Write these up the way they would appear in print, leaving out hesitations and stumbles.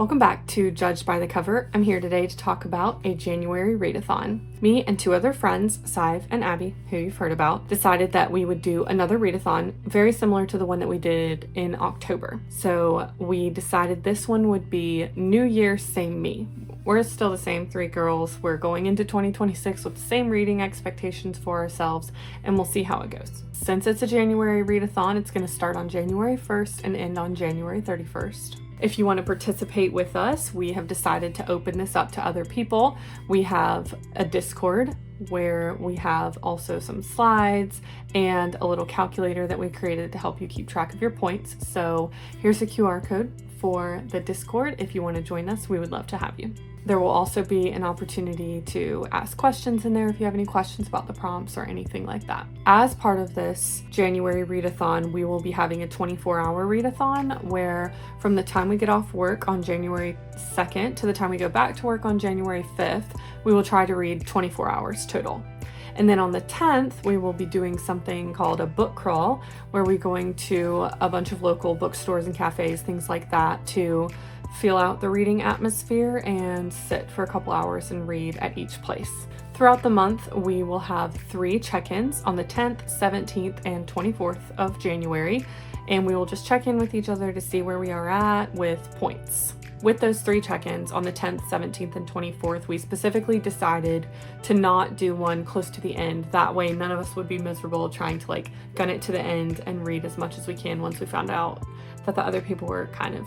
Welcome back to Judged by the Cover. I'm here today to talk about a January readathon. Me and two other friends, Sive and Abby, who you've heard about, decided that we would do another readathon very similar to the one that we did in October. So we decided this one would be New Year, Same Me. We're still the same three girls. We're going into 2026 with the same reading expectations for ourselves, and we'll see how it goes. Since it's a January readathon, it's going to start on January 1st and end on January 31st. If you want to participate with us, we have decided to open this up to other people. We have a Discord where we have also some slides and a little calculator that we created to help you keep track of your points. So here's a QR code for the Discord. If you want to join us, we would love to have you. There will also be an opportunity to ask questions in there if you have any questions about the prompts or anything like that. As part of this January readathon, we will be having a 24-hour readathon where from the time we get off work on January 2nd to the time we go back to work on January 5th, we will try to read 24 hours total. And then on the 10th, we will be doing something called a book crawl, where we're going to a bunch of local bookstores and cafes, things like that, to feel out the reading atmosphere and sit for a couple hours and read at each place. Throughout the month, we will have 3 check-ins on the 10th, 17th, and 24th of January, and we will just check in with each other to see where we are at with points. With those 3 check-ins on the 10th, 17th, and 24th, we specifically decided to not do one close to the end. That way, none of us would be miserable trying to gun it to the end and read as much as we can once we found out that the other people were kind of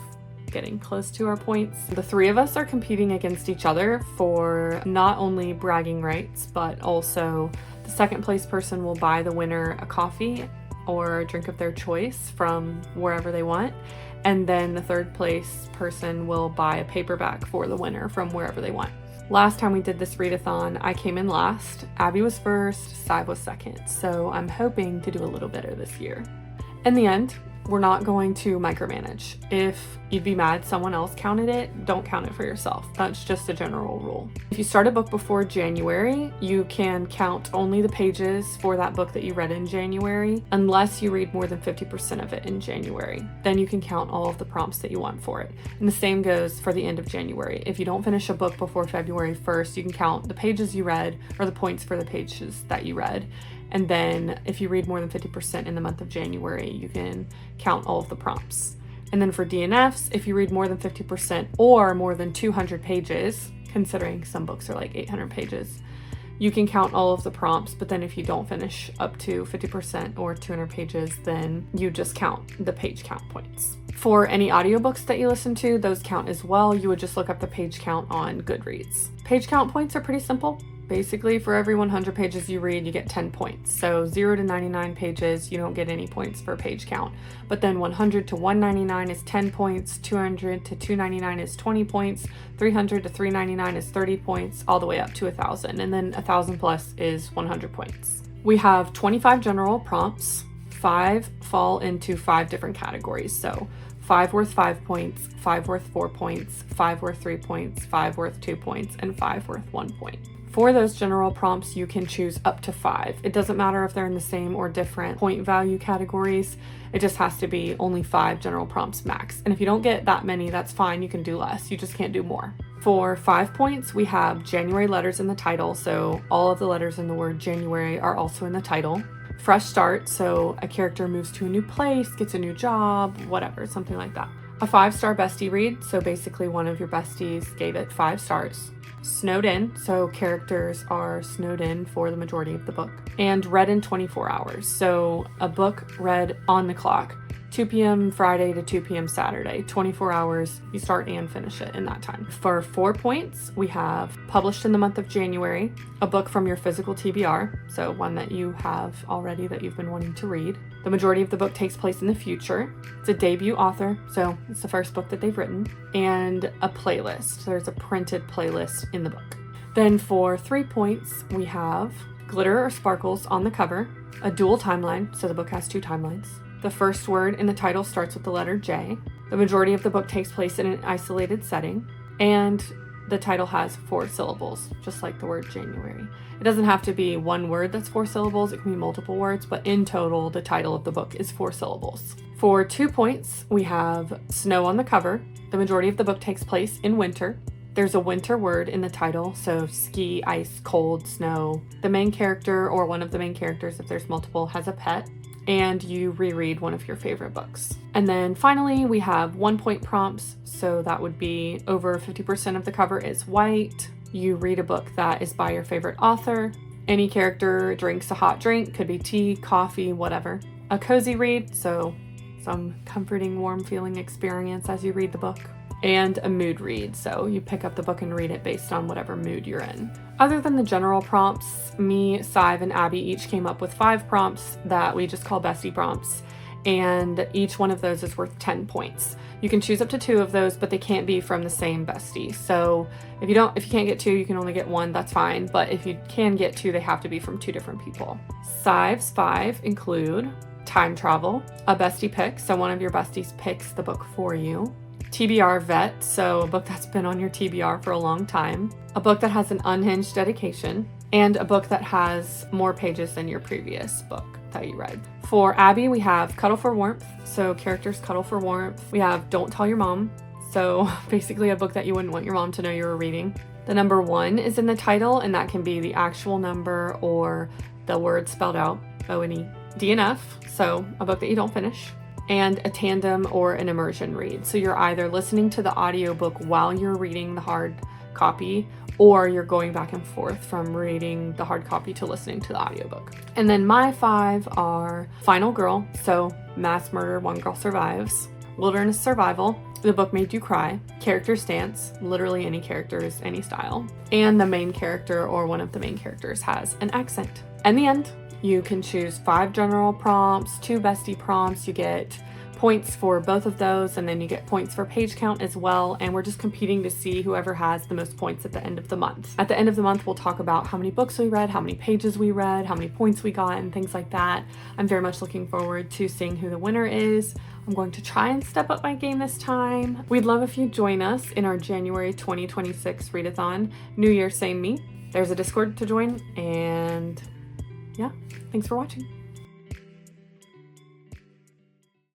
getting close to our points. The 3 of us are competing against each other for not only bragging rights, but also the second place person will buy the winner a coffee or a drink of their choice from wherever they want. And then the third place person will buy a paperback for the winner from wherever they want. Last time we did this readathon, I came in last, Abby was first, Sive was second. So I'm hoping to do a little better this year. In the end, we're not going to micromanage. If you'd be mad someone else counted it, don't count it for yourself. That's just a general rule. If you start a book before January, you can count only the pages for that book that you read in January, unless you read more than 50% of it in January. Then you can count all of the prompts that you want for it. And the same goes for the end of January. If you don't finish a book before February 1st, you can count the pages you read or the points for the pages that you read. And then if you read more than 50% in the month of January, you can count all of the prompts. And then for DNFs, if you read more than 50% or more than 200 pages, considering some books are like 800 pages, you can count all of the prompts. But then if you don't finish up to 50% or 200 pages, then you just count the page count points. For any audiobooks that you listen to, those count as well. You would just look up the page count on Goodreads. Page count points are pretty simple. Basically, for every 100 pages you read, you get 10 points. So 0 to 99 pages, you don't get any points for page count. But then 100 to 199 is 10 points, 200 to 299 is 20 points, 300 to 399 is 30 points, all the way up to 1,000. And then 1,000 plus is 100 points. We have 25 general prompts. 5 fall into 5 different categories. So 5 worth 5 points, 5 worth 4 points, 5 worth 3 points, 5 worth 2 points, and 5 worth 1 point. For those general prompts, you can choose up to 5. It doesn't matter if they're in the same or different point value categories. It just has to be only 5 general prompts max. And if you don't get that many, that's fine. You can do less. You just can't do more. For 5 points, we have January letters in the title. So all of the letters in the word January are also in the title. Fresh start. So a character moves to a new place, gets a new job, whatever, something like that. A 5-star bestie read. So basically one of your besties gave it 5 stars. Snowed in, so characters are snowed in for the majority of the book. And read in 24 hours, so a book read on the clock, 2 p.m. Friday to 2 p.m. Saturday, 24 hours, you start and finish it in that time. For 4 points, we have published in the month of January, a book from your physical TBR, so one that you have already that you've been wanting to read. The majority of the book takes place in the future. It's a debut author, so it's the first book that they've written, and a playlist. So there's a printed playlist in the book. Then for 3 points, we have glitter or sparkles on the cover, a dual timeline, so the book has 2 timelines. The first word in the title starts with the letter J. The majority of the book takes place in an isolated setting, and the title has 4 syllables, just like the word January. It doesn't have to be one word that's 4 syllables, it can be multiple words, but in total, the title of the book is 4 syllables. For 2 points, we have snow on the cover. The majority of the book takes place in winter. There's a winter word in the title, so ski, ice, cold, snow. The main character, or one of the main characters, if there's multiple, has a pet, and you reread one of your favorite books. And then finally, we have 1-point prompts, so that would be over 50% of the cover is white. You read a book that is by your favorite author. Any character drinks a hot drink, could be tea, coffee, whatever. A cozy read, so some comforting, warm feeling experience as you read the book. And a mood read, so you pick up the book and read it based on whatever mood you're in. Other than the general prompts, me, Sive, and Abby each came up with 5 prompts that we just call bestie prompts, and each one of those is worth 10 points. You can choose up to 2 of those, but they can't be from the same bestie. So if you can't get 2, you can only get 1, that's fine, but if you can get 2, they have to be from 2 different people. Sive's 5 include time travel, a bestie pick, so one of your besties picks the book for you. TBR vet, so a book that's been on your TBR for a long time, a book that has an unhinged dedication, and a book that has more pages than your previous book that you read. For Abby, we have cuddle for warmth, so characters cuddle for warmth. We have don't tell your mom, so basically a book that you wouldn't want your mom to know you were reading. The number 1 is in the title, and that can be the actual number or the word spelled out, O-N-E. DNF, so a book that you don't finish. And a tandem or an immersion read. So you're either listening to the audiobook while you're reading the hard copy, or you're going back and forth from reading the hard copy to listening to the audiobook. And then my 5 are Final Girl, so mass murder, one girl survives. Wilderness survival, the book made you cry. Character stance, literally any characters, any style. And the main character or one of the main characters has an accent. And the end. You can choose 5 general prompts, 2 bestie prompts. You get points for both of those, and then you get points for page count as well. And we're just competing to see whoever has the most points at the end of the month. At the end of the month, we'll talk about how many books we read, how many pages we read, how many points we got, and things like that. I'm very much looking forward to seeing who the winner is. I'm going to try and step up my game this time. We'd love if you join us in our January 2026 Readathon. New Year, same me. There's a Discord to join, and yeah, thanks for watching.